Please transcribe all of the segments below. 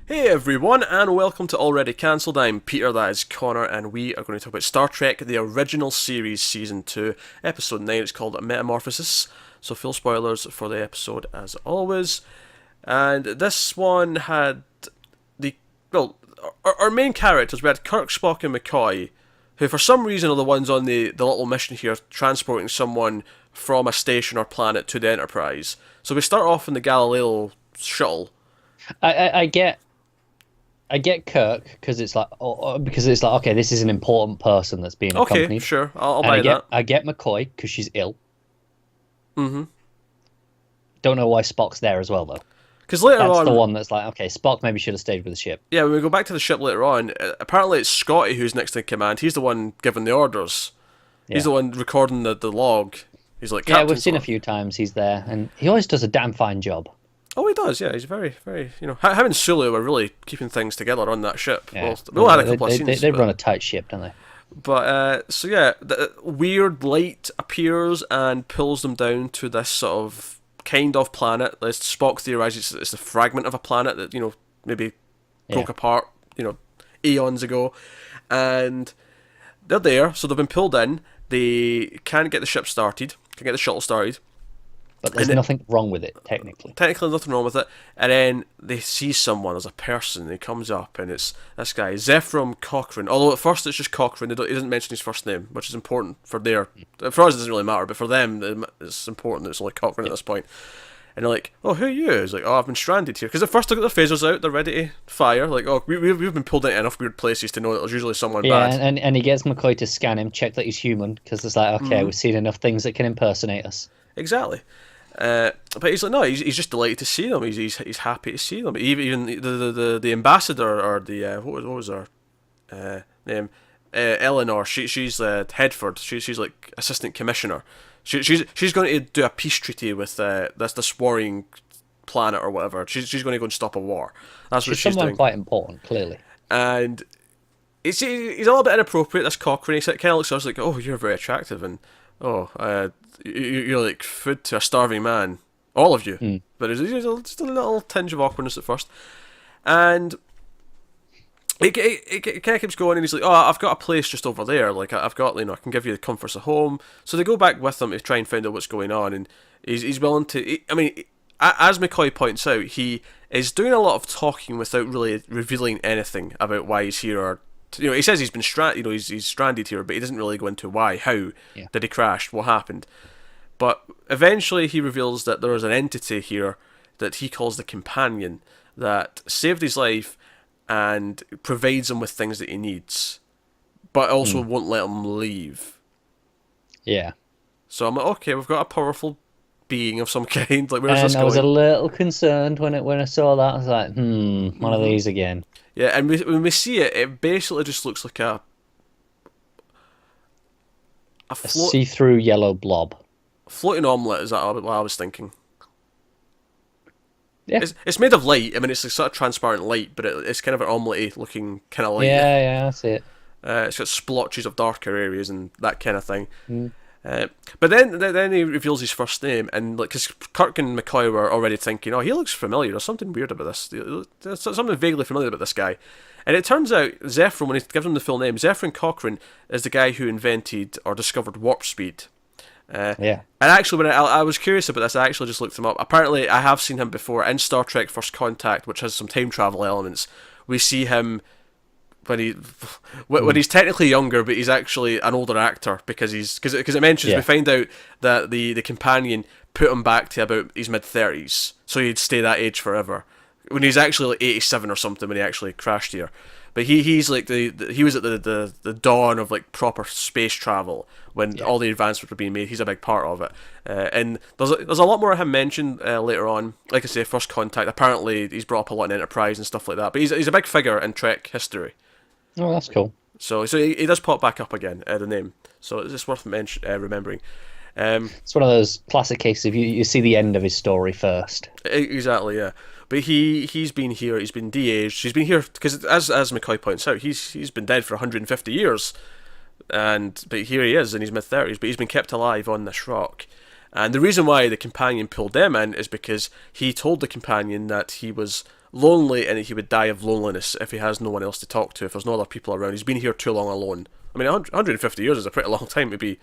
Hey everyone, and welcome to Already Cancelled. I'm Peter, that is Connor, and we are going to talk about Star Trek, the original series, Season 2, Episode 9. It's called Metamorphosis, so full spoilers for the episode as always. And this one had our main characters. We had Kirk, Spock, and McCoy, who for some reason are the ones on the little mission here, transporting someone from a station or planet to the Enterprise. So we start off in the Galileo shuttle. I get Kirk because it's like okay, this is an important person that's being Okay, accompanied. sure, I'll And buy that. I get McCoy because she's ill. Mm-hmm. Don't know why Spock's there as well though. Because later That's on, the one that's like, okay, Spock maybe should have stayed with the ship. yeah, when we go back to the ship later on, apparently it's Scotty who's next in command. He's the one giving the orders. He's Yeah, the one recording the log. He's like, yeah, Captain we've seen a Scott. few times he's there, and he always does a damn fine job. Oh, he does, yeah. He's very, very, him and Sulu were really keeping things together on that ship. Yeah, Well, we all had a they, couple of they, scenes. they but, run a tight ship, don't they? so yeah, the weird light appears and pulls them down to this sort of kind of planet. As Spock theorizes it's a fragment of a planet that, maybe broke Yeah. apart, eons ago. And they're there, so they've been pulled in. They can't get the ship started, can get the shuttle started. But there's And nothing wrong with it technically. Technically, nothing wrong with it. And then they see someone as a person. He comes up, and it's this guy, Zephram Cochrane. Although at first it's just Cochrane. He doesn't mention his first name, which is important for their. For us, it doesn't really matter, but for them, it's important that it's only Cochrane at this point. And they're like, "Oh, who are you?" He's like, "Oh, I've been stranded here." Because at first they got their phasers out, they're ready to fire. Like, "Oh, we've been pulled into enough weird places to know that there's usually someone Yeah, bad." and he gets McCoy to scan him, check that he's human, because it's like, okay, we've seen enough things that can impersonate us. Exactly. But he's like, no, he's just delighted to see them. He's happy to see them. Even the ambassador, or the what was her name? Eleanor. She's Headford. She's like assistant commissioner. She's going to do a peace treaty with this warring planet or whatever. She's going to go and stop a war. That's what She's she's someone doing. quite important, clearly. And he's a little bit inappropriate. This Cochrane. He kind of looks at us like, oh, you're very attractive, and oh, you're like food to a starving man, all of you. But there's just a little tinge of awkwardness at first, and it kind of keeps going. And he's like, oh, I've got a place just over there. Like I've got, I can give you the comforts of home. So they go back with him to try and find out what's going on, and he's willing to. I mean, as McCoy points out, he is doing a lot of talking without really revealing anything about why he's here. Or he says he's been stranded. He's stranded here, but he doesn't really go into why. How Yeah. did he crash? What happened? But eventually, he reveals that there is an entity here that he calls the Companion that saved his life and provides him with things that he needs, but also won't let him leave. Yeah. So I'm like, okay, we've got a powerful being of some kind. Like, where's And this I was a going? little concerned when I saw that. I was like, one of these again. Yeah, and when we see it, it basically just looks like a A float, see-through yellow blob. floating omelette. Is that what I was thinking? Yeah. It's made of light. I mean, it's a sort of transparent light, but it's kind of an omelette looking kind of light. Yeah, that's it. It's got splotches of darker areas and that kind of thing. But then he reveals his first name, and like, because Kirk and McCoy were already thinking, oh, he looks familiar. There's something weird about this. There's something vaguely familiar about this guy. And it turns out Zephram, when he gives him the full name, Zephram Cochrane is the guy who invented or discovered warp speed. Yeah. And actually, when I was curious about this, I actually just looked him up. Apparently, I have seen him before in Star Trek First Contact, which has some time travel elements. We see him when he's technically younger, but he's actually an older actor because it mentions, we find out that the companion put him back to about his mid-30s, so he'd stay that age forever. When he's actually like 87 or something when he actually crashed here. But he's like he was at the dawn of like proper space travel when all the advancements were being made. He's a big part of it, and there's a lot more of him mentioned later on. Like I say, First Contact. Apparently, he's brought up a lot in Enterprise and stuff like that. But he's a big figure in Trek history. Oh, that's cool. So he does pop back up again, the name. So it's just worth remembering. It's one of those classic cases of you see the end of his story first. Exactly, yeah. But he's been here. He's been de-aged. He's been here because, as McCoy points out, he's been dead for 150 years, but here he is in his mid-30s. But he's been kept alive on this rock, and the reason why the companion pulled them in is because he told the companion that he was lonely, and he would die of loneliness if he has no one else to talk to, if there's no other people around. He's been here too long alone. I mean, 150 years is a pretty long time to be...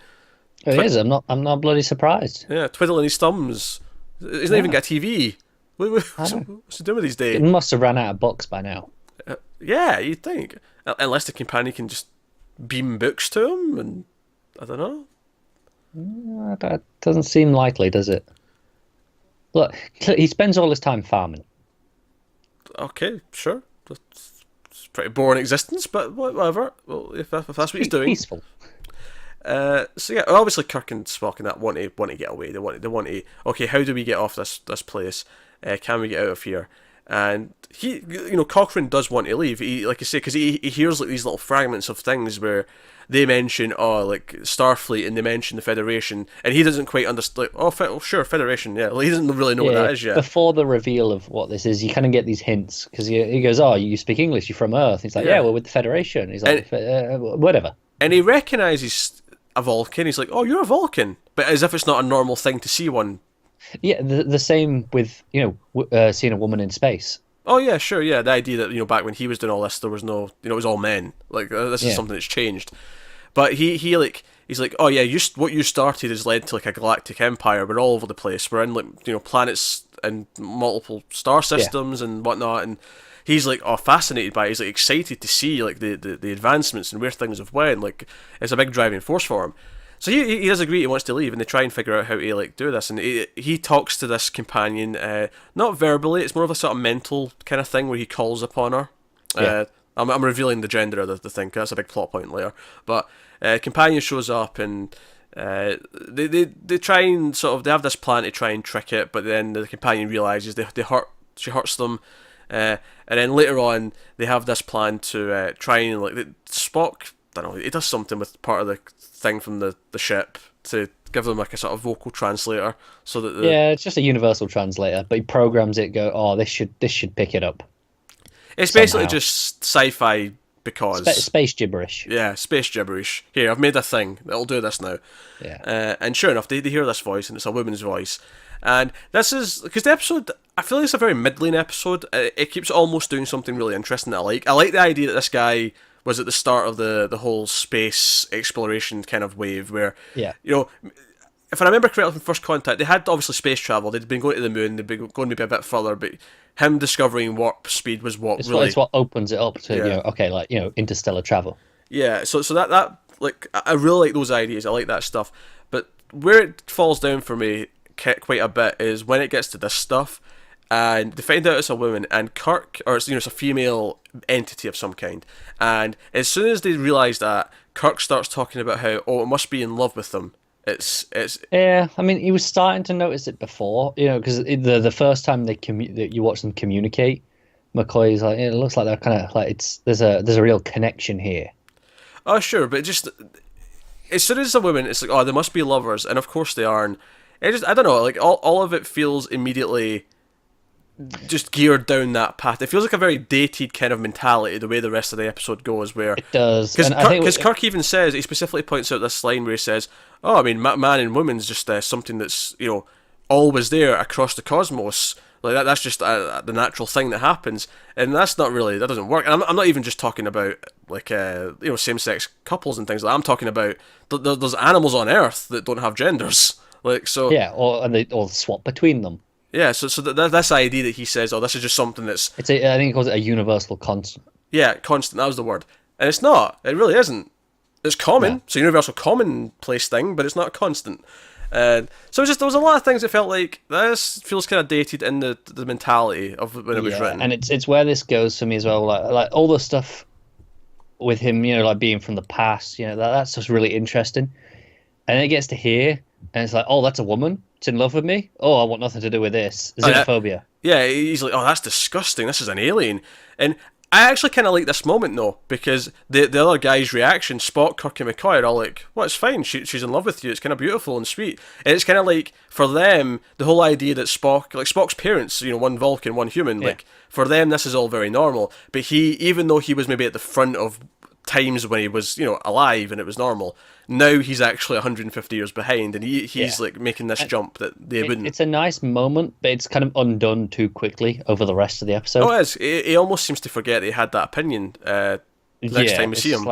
It is. I'm not bloody surprised. Yeah, twiddling his thumbs. He's not even got a TV. What's he doing with these days? It must have ran out of books by now. Yeah, you'd think. Unless the companion can just beam books to him, and I don't know. That doesn't seem likely, does it? Look, he spends all his time farming. Okay, sure. It's a pretty boring existence, but whatever. Well, if that's what he's doing. Peaceful. So yeah, obviously Kirk and Spock and that want to get away. They want to. Okay, how do we get off this place? Can we get out of here? And he, Cochrane does want to leave. He, like I say, because he hears like these little fragments of things where they mention like Starfleet and they mention the Federation, and he doesn't quite understand. Sure, Federation. Yeah, he doesn't really know what that is yet. Before the reveal of what this is, you kind of get these hints because he goes, "Oh, you speak English? You're from Earth." He's like, "Yeah, we're with the Federation." He's like, "Whatever." And he recognizes a Vulcan. He's like, "Oh, you're a Vulcan," but as if it's not a normal thing to see one. Yeah, the same with seeing a woman in space. Oh yeah, sure, yeah. The idea that back when he was doing all this, there was no, it was all men. Like this is something that's changed. But he's like, oh yeah, what you started has led to like a galactic empire. We're all over the place. We're in like planets and multiple star systems and whatnot. And he's like, fascinated by it. He's like excited to see like the advancements and where things have went. Like it's a big driving force for him. So he does agree he wants to leave, and they try and figure out how to like do this. And he talks to this companion, not verbally. It's more of a sort of mental kind of thing where he calls upon her. Yeah. I'm revealing the gender of the thing. 'Cause that's a big plot point later. But companion shows up, and they try and they have this plan to try and trick it. But then the companion realizes she hurts them. And then later on, they have this plan to try and Spock. I don't know. He does something with part of the thing from the ship to give them like a sort of vocal translator, so that it's just a universal translator, but he programs it. This should pick it up. It's somehow. Basically just sci-fi because space gibberish. Yeah, space gibberish. Here, I've made a thing that'll do this now. Yeah. And sure enough, they hear this voice, and it's a woman's voice. And this is because the episode, I feel like it's a very middling episode. It keeps almost doing something really interesting that I like. I like the idea that this guy was at the start of the whole space exploration kind of wave where, if I remember correctly from First Contact, they had obviously space travel. They'd been going to the moon, they'd been going maybe a bit further, but him discovering warp speed was it's what opens it up to, interstellar travel. Yeah, so that like, I really like those ideas. I like that stuff. But where it falls down for me quite a bit is when it gets to this stuff, and they find out it's a woman, and Kirk, or it's a female entity of some kind, and as soon as they realise that, Kirk starts talking about how, it must be in love with them. It's yeah. I mean, he was starting to notice it before, because the first time that you watch them communicate, McCoy's like, it looks like they're kind of like there's a real connection here. Oh sure, but just as soon as it's a woman, it's like, they must be lovers, and of course they are. And it just, I don't know, like all of it feels immediately just geared down that path. It feels like a very dated kind of mentality, the way the rest of the episode goes, where it does. Because Kirk even says, he specifically points out this line where he says, I mean, man and woman's just something that's always there across the cosmos. Like that's just the natural thing that happens, and that doesn't work. And I'm not even just talking about like same-sex couples and things like that. I'm talking about there's animals on Earth that don't have genders, like so. Yeah, or swap between them. Yeah, so this idea that he says, this is just something that's... I think he calls it a universal constant. Yeah, constant, that was the word. And it's not. It really isn't. It's common. Yeah. It's a universal commonplace thing, but it's not a constant. So there was a lot of things that felt like, this feels kind of dated in the mentality of when it was written. And it's where this goes for me as well. Like all the stuff with him, like being from the past, that's just really interesting. And then it gets to here, and it's like, that's a woman. It's in love with me? I want nothing to do with this. Xenophobia. Yeah, he's like, that's disgusting. This is an alien. And I actually kind of like this moment, though, because the other guy's reaction, Spock, Kirk, and McCoy, are all like, it's fine. She's in love with you. It's kind of beautiful and sweet. And it's kind of like, for them, the whole idea that Spock's parents, one Vulcan, one human, like, for them, this is all very normal. But even though he was maybe at the front of times when he was, alive and it was normal. Now he's actually 150 years behind, and he's like making this jump that they wouldn't. It's a nice moment, but it's kind of undone too quickly over the rest of the episode. Oh, it is. He almost seems to forget he had that opinion next time we see him.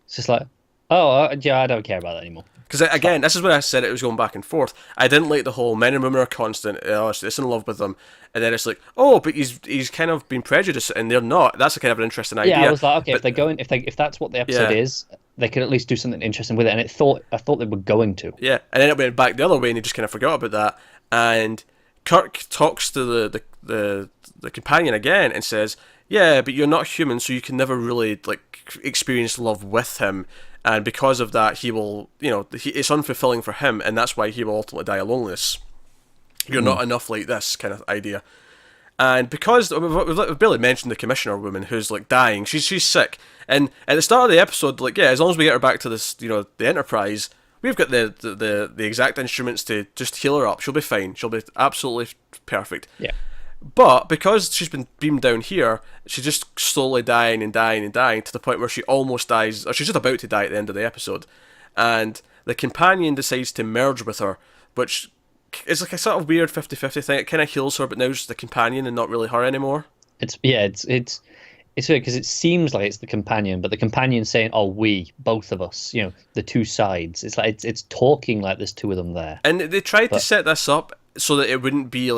It's just like, oh, yeah, I don't care about that anymore. Because again, this is where I said it was going back and forth. I didn't like the whole men and women are constant. It's in love with them, and then it's like, oh, but he's kind of been prejudiced, and they're not. That's a kind of an interesting idea. Yeah, I was like, okay, if that's what the episode is, they could at least do something interesting with it. And I thought they were going to. Yeah, and then it went back the other way, and he just kind of forgot about that. And Kirk talks to the companion again and says, yeah, but you're not human, so you can never really experience love with him. And because of that, he will, it's unfulfilling for him, and that's why he will ultimately die of loneliness. You're not enough like this kind of idea. And because we've barely mentioned the commissioner woman who's dying, she's sick. And at the start of the episode, as long as we get her back to this, the Enterprise, we've got the exact instruments to just heal her up. She'll be fine. She'll be absolutely perfect. Yeah. But because she's been beamed down here, she's just slowly dying and dying and dying to the point where she almost dies, or she's just about to die at the end of the episode. And the companion decides to merge with her, which is a sort of weird 50-50 thing. It kind of heals her, but now it's the companion and not really her anymore. It's weird because it seems like it's the companion, but the companion's saying, "Oh, we, both of us, the two sides." It's like it's talking like there's two of them there. And they tried to set this up so that it wouldn't be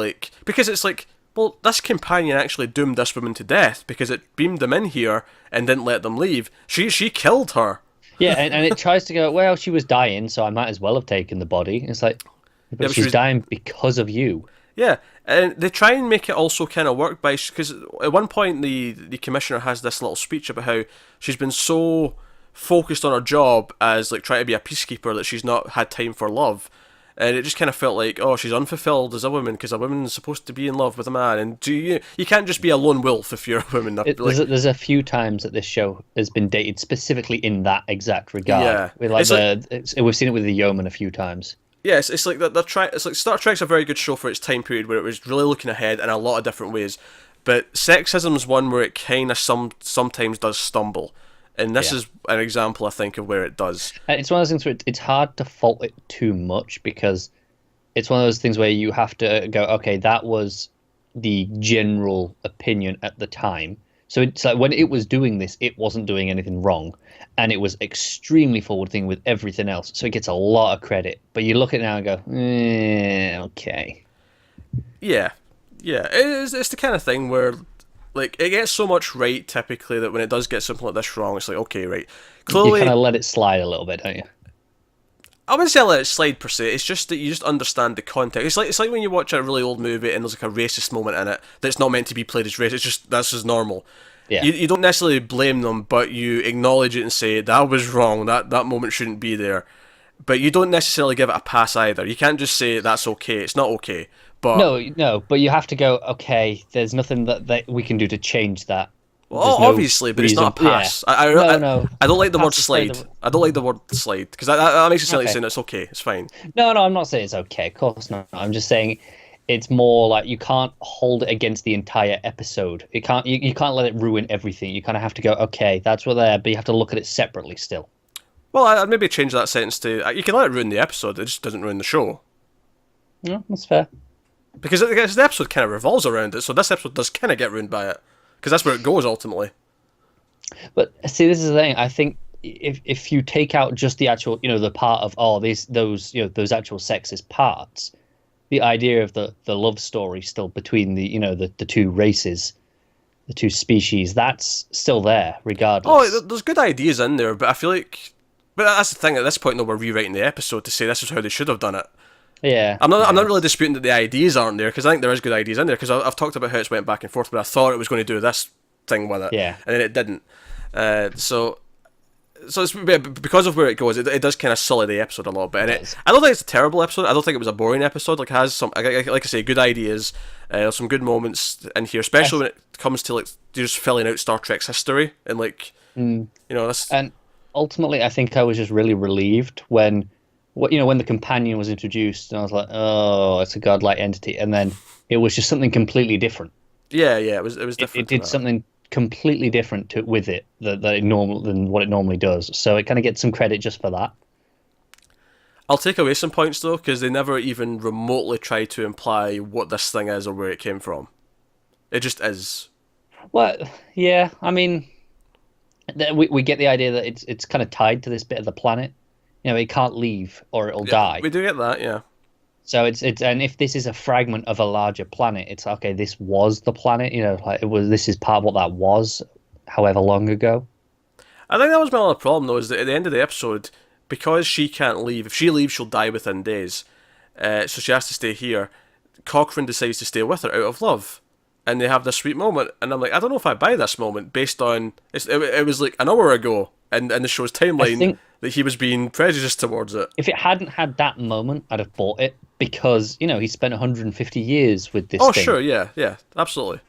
because it's well, this companion actually doomed this woman to death because it beamed them in here and didn't let them leave. She killed her. Yeah, and it tries to go, well, she was dying, so I might as well have taken the body. It's like, but she's dying because of you. Yeah, and they try and make it also kind of work because at one point the commissioner has this little speech about how she's been so focused on her job as trying to be a peacekeeper that she's not had time for love. And it just kind of felt like, oh, she's unfulfilled as a woman because a woman's supposed to be in love with a man, and you can't just be a lone wolf if you're a woman. There's a few times that this show has been dated specifically in that exact regard. Yeah, we've seen it with the Yeoman a few times. Yes, it's like it's like Star Trek's a very good show for its time period where it was really looking ahead in a lot of different ways, but sexism's one where it kind of sometimes does stumble. And this is an example, I think, of where it does. It's one of those things where it's hard to fault it too much because it's one of those things where you have to go, okay, that was the general opinion at the time. So it's like when it was doing this, it wasn't doing anything wrong. And it was extremely forward-thinking with everything else. So it gets a lot of credit. But you look at it now and go, okay. Yeah. It's the kind of thing where... it gets so much right, typically, that when it does get something like this wrong, it's like, okay, right. Clearly, you kind of let it slide a little bit, don't you? I wouldn't say I let it slide, per se. It's just that you just understand the context. It's like when you watch a really old movie and there's a racist moment in it that's not meant to be played as racist. It's just, that's just normal. Yeah. You don't necessarily blame them, but you acknowledge it and say, that was wrong, that moment shouldn't be there. But you don't necessarily give it a pass either. You can't just say, that's okay. It's not okay. But no, but you have to go, okay, there's nothing that we can do to change that. Well, obviously, but it's not a pass. Yeah. I don't like the word slide. I don't like the word slide, because that makes it sound like saying it's okay, it's fine. No, I'm not saying it's okay, of course not. I'm just saying it's more like you can't hold it against the entire episode. You can't let it ruin everything. You kind of have to go, okay, that's what they're, but you have to look at it separately still. Well, I'd maybe change that sentence to, you can let it ruin the episode, it just doesn't ruin the show. Yeah, that's fair. Because the episode kind of revolves around it, so this episode does kind of get ruined by it. Because that's where it goes, ultimately. But, see, this is the thing. I think if you take out just the actual, the part of, those actual sexist parts, the idea of the love story still between the two races, the two species, that's still there, regardless. Oh, there's good ideas in there, but I feel like... But that's the thing, at this point, though, we're rewriting the episode to say this is how they should have done it. Yeah. I'm not really disputing that the ideas aren't there, because I think there is good ideas in there, because I've talked about how it's went back and forth, but I thought it was going to do this thing with it. Yeah. And then it didn't. So it's, because of where it goes, it does kind of sully the episode a little bit. And I don't think it's a terrible episode. I don't think it was a boring episode. It has some, like I say, good ideas, some good moments in here, especially when it comes to just filling out Star Trek's history and that's. And ultimately, I think I was just really relieved when the companion was introduced, and I was like, oh, it's a godlike entity, and then it was just something completely different. Yeah, it was different. It did something completely different with it than what it normally does. So it kind of gets some credit just for that. I'll take away some points though, because they never even remotely try to imply what this thing is or where it came from. It just is. Well, yeah, I mean, we get the idea that it's kind of tied to this bit of the planet. You know, it can't leave or it'll die. We do get that, yeah. So it's and if this is a fragment of a larger planet, it's okay. This was the planet. You know, like this is part of what that was, however long ago. I think that was my other problem though, is that at the end of the episode, because she can't leave, if she leaves, she'll die within days. So she has to stay here. Cochrane decides to stay with her out of love, and they have this sweet moment. And I'm like, I don't know if I buy this moment based on it was like an hour ago, and the show's timeline that he was being prejudiced towards it. If it hadn't had that moment, I'd have bought it because he spent 150 years with this. Oh, thing. Sure, yeah, absolutely.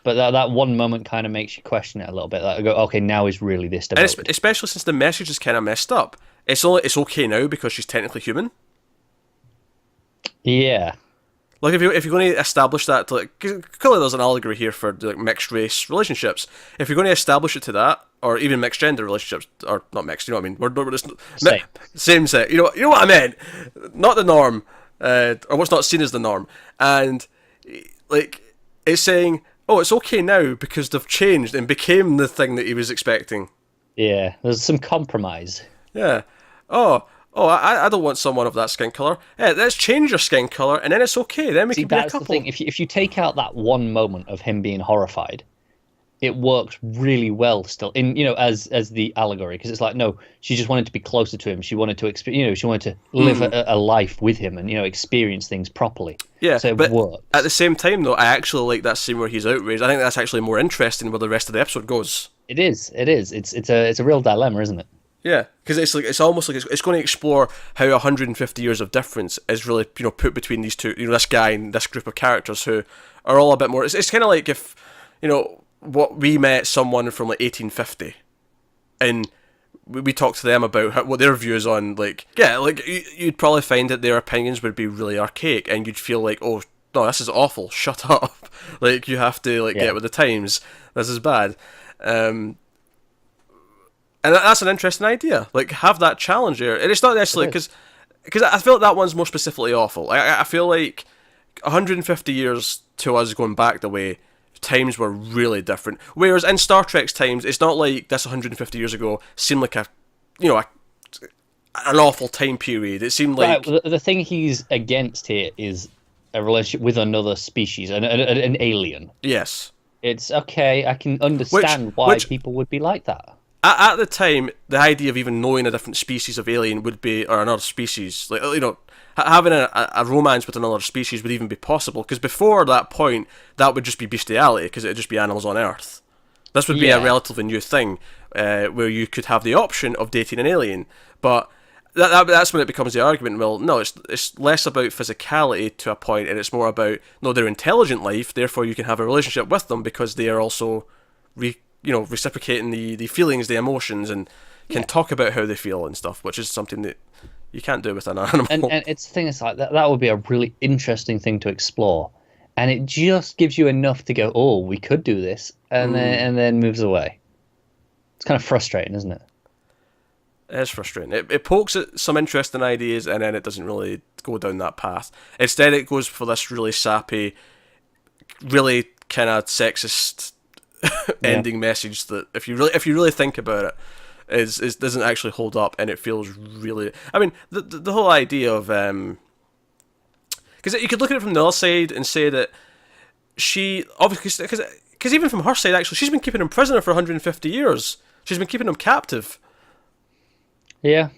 But that one moment kind of makes you question it a little bit. Like, I go, okay, now is really this devoted. And especially since the message is kind of messed up. It's okay now because she's technically human. Yeah. Like if you're going to establish that to clearly there's an allegory here for like mixed race relationships. If you're going to establish it to that, or even mixed gender relationships, or not mixed, you know what I mean? We're just same sex. You know what I meant? Not the norm, or what's not seen as the norm. And like it's saying, oh, it's okay now because they've changed and became the thing that he was expecting. Yeah, there's some compromise. Yeah. I don't want someone of that skin colour. Yeah, let's change your skin colour, and then it's okay. Then we can be a couple. That's the thing. If you take out that one moment of him being horrified, it works really well still in as the allegory, because it's like, no, she just wanted to be closer to him. She wanted to experience, she wanted to live a life with him and experience things properly. Yeah, so but works. At the same time, though, I actually like that scene where he's outraged. I think that's actually more interesting where the rest of the episode goes. It is. It's a real dilemma, isn't it? Yeah, because it's almost like it's going to explore how 150 years of difference is really put between these two, this guy and this group of characters who are all a bit more. It's kind of like if what we met someone from like 1850, and we talked to them about what their views on you'd probably find that their opinions would be really archaic, and you'd feel like, oh no, this is awful, shut up, like you have to get with the times, this is bad. And that's an interesting idea. Like, have that challenge there. And it's not necessarily because I feel like that one's more specifically awful. I feel like 150 years to us going back the way, times were really different. Whereas in Star Trek's times, it's not like this 150 years ago seemed like an awful time period. It seemed like... Right, the thing he's against here is a relationship with another species, an alien. Yes. It's okay, I can understand why people would be like that. At the time, the idea of even knowing a different species of alien would be, or another species, having a romance with another species would even be possible, because before that point, that would just be bestiality, because it would just be animals on Earth. This would be a relatively new thing, where you could have the option of dating an alien, but that's when it becomes the argument, well, no, it's less about physicality to a point, and it's more about, no, they're intelligent life, therefore you can have a relationship with them, because they are also reciprocating the feelings, the emotions, and can talk about how they feel and stuff, which is something that you can't do with an animal. And it's the thing is like that would be a really interesting thing to explore, and it just gives you enough to go, oh, we could do this, and then moves away. It's kind of frustrating, isn't it? It is frustrating. It pokes at some interesting ideas, and then it doesn't really go down that path. Instead, it goes for this really sappy, really kind of sexist ending message that if you really think about it, is doesn't actually hold up, and it feels really. I mean, the whole idea of because you could look at it from the other side and say that she obviously, because even from her side, actually, she's been keeping him prisoner for 150 years. She's been keeping him captive. Yeah.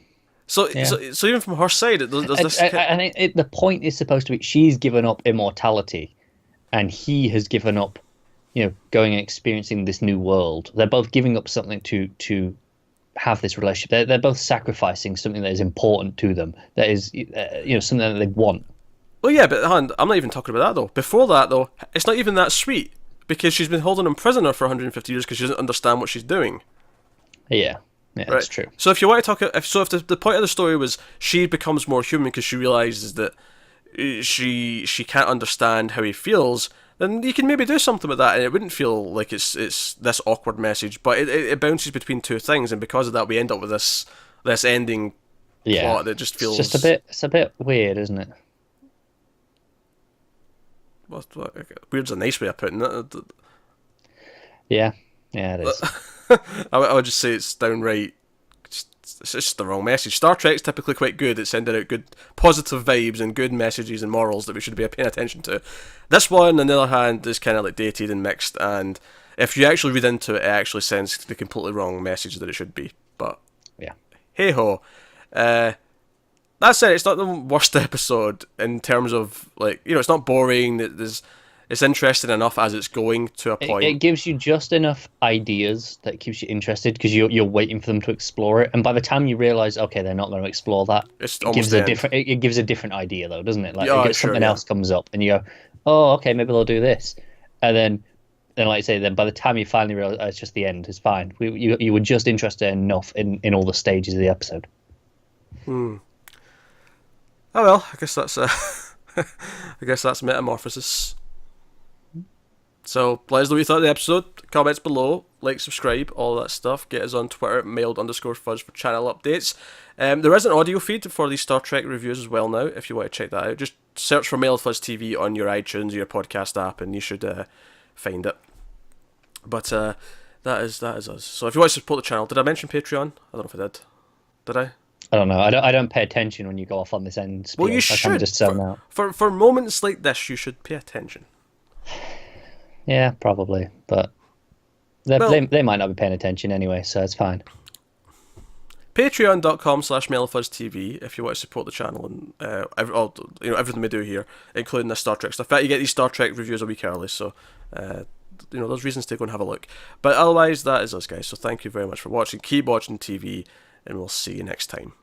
So even from her side, there's this. And the point is supposed to be she's given up immortality, and he has given up, going and experiencing this new world. They're both giving up something to have this relationship. They're both sacrificing something that is important to them. That is, something that they want. Well, yeah, but I'm not even talking about that though. Before that though, it's not even that sweet, because she's been holding him prisoner for 150 years because she doesn't understand what she's doing. Yeah, that's true. So if you want to talk, if the point of the story was she becomes more human because she realizes that she can't understand how he feels, And you can maybe do something with that, and it wouldn't feel like it's this awkward message, but it bounces between two things, and because of that, we end up with this ending plot that just feels... It's a bit weird, isn't it? Weird's a nice way of putting it. Yeah, it is. I would just say it's downright... It's just the wrong message. Star Trek's typically quite good at sending out good positive vibes and good messages and morals that we should be paying attention to. This one, on the other hand, is kind of like dated and mixed, and if you actually read into it, it actually sends the completely wrong message that it should be. But yeah, hey ho. That said, it's not the worst episode in terms of, like, it's not boring. It's interesting enough as it's going to a point. It gives you just enough ideas that keeps you interested because you're waiting for them to explore it, and by the time you realize, okay, they're not going to explore that, it gives a different idea, though, doesn't it? Like something else comes up, and you go, oh, okay, maybe they'll do this, and then like I say, then by the time you finally realize it's just the end, it's fine. You were just interested enough in all the stages of the episode. Oh well, I guess that's Metamorphosis. So let us know what you thought of the episode. Comments below, like, subscribe, all that stuff. Get us on Twitter, mailed_fuzz for channel updates. There is an audio feed for these Star Trek reviews as well now, if you want to check that out. Just search for Mailed Fuzz TV on your iTunes or your podcast app, and you should find it. But that is us. So if you want to support the channel, did I mention Patreon? I don't know if I did. Did I? I don't know. I don't pay attention when you go off on this end spiel. Well, you should. Just zone out. For moments like this, you should pay attention. Yeah, probably, but they might not be paying attention anyway, so it's fine. Patreon.com/MailFuzzTV if you want to support the channel and everything we do here, including the Star Trek stuff. In fact, you get these Star Trek reviews a week early, so there's reasons to go and have a look. But otherwise, that is us, guys. So thank you very much for watching. Keep watching TV, and we'll see you next time.